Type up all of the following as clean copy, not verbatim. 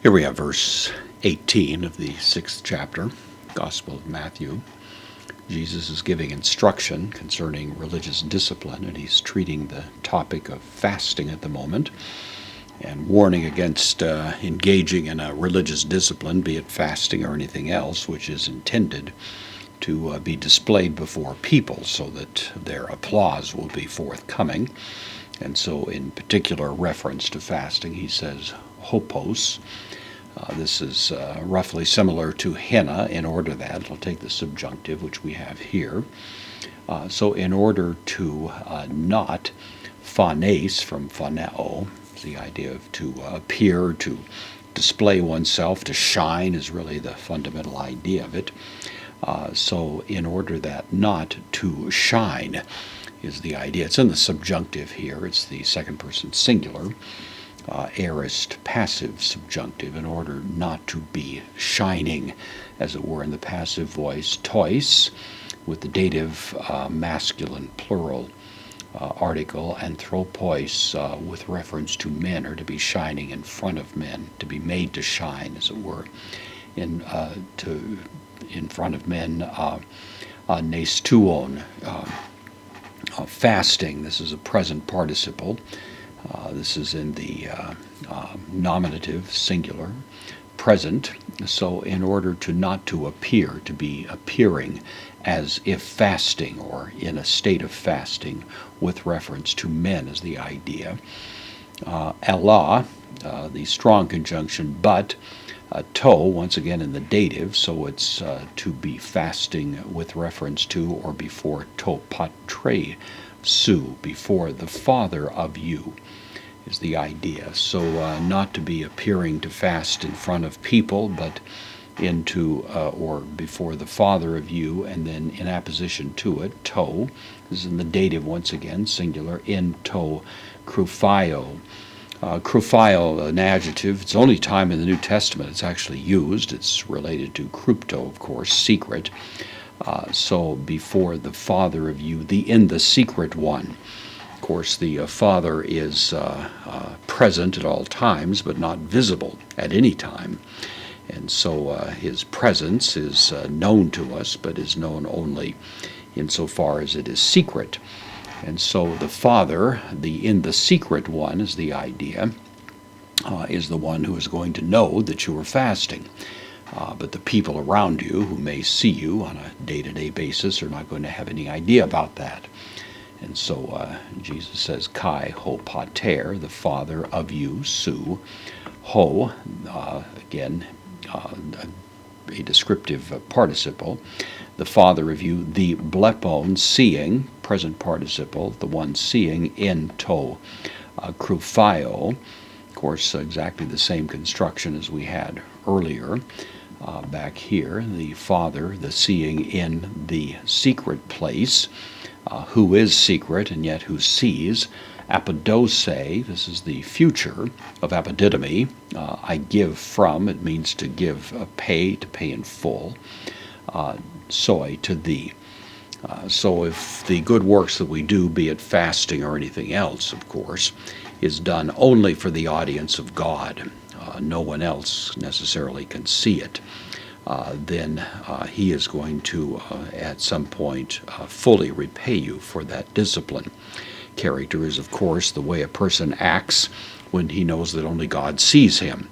Here we have verse 18 of the 6th chapter, Gospel of Matthew. Jesus is giving instruction concerning religious discipline, and he's treating the topic of fasting at the moment and warning against engaging in a religious discipline, be it fasting or anything else, which is intended to be displayed before people so that their applause will be forthcoming. And so in particular reference to fasting, he says hopos. This is roughly similar to henna in order that, it'll take the subjunctive, which we have here. So in order to not phanes from phaneo, the idea of to appear, to display oneself, to shine is really the fundamental idea of it. So in order that not to shine is the idea. It's in the subjunctive here. It's the second person singular. Aorist passive subjunctive, in order not to be shining, as it were, in the passive voice, tois, with the dative masculine plural article, anthropos, with reference to men, or to be shining in front of men, to be made to shine, as it were, in front of men. Nestuon, fasting. This is a present participle. This is in the nominative, singular, present. So in order to not to appear, to be appearing as if fasting or in a state of fasting with reference to men is the idea. Allah, the strong conjunction, but, to, once again in the dative, so it's to be fasting with reference to or before to patre su, before the Father of you, is the idea. So not to be appearing to fast in front of people, but into or before the Father of you, and then in apposition to it, to, this is in the dative once again, singular, in to kruphio. Kruphio, an adjective, it's the only time in the New Testament it's actually used. It's related to krypto, of course, secret. So before the Father of you, in the secret one. Of course, the Father is present at all times, but not visible at any time. And so his presence is known to us, but is known only insofar as it is secret. And so the Father, in the secret one is the idea, is the one who is going to know that you are fasting. But the people around you who may see you on a day-to-day basis are not going to have any idea about that. And so Jesus says, Kai ho pater, the Father of you, su. Ho, again, a descriptive participle. The Father of you, the blepon, seeing, present participle, the one seeing, in to, kruphio. Of course, exactly the same construction as we had earlier. Back here, the Father, the seeing in the secret place, who is secret and yet who sees. Apodose, this is the future of apodidomi. I give from, it means to give, to pay in full. Soi, to thee. So if the good works that we do, be it fasting or anything else, of course, is done only for the audience of God, no one else necessarily can see it, then he is going to, at some point, fully repay you for that discipline. Character is, of course, the way a person acts when he knows that only God sees him.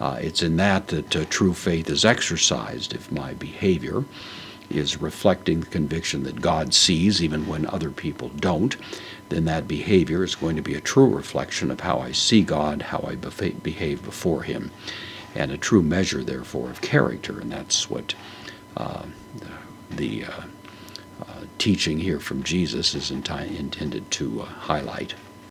It's in that true faith is exercised. If my behavior is reflecting the conviction that God sees even when other people don't, then that behavior is going to be a true reflection of how I see God, how I behave before him, and a true measure, therefore, of character. And that's what the teaching here from Jesus is intended to highlight.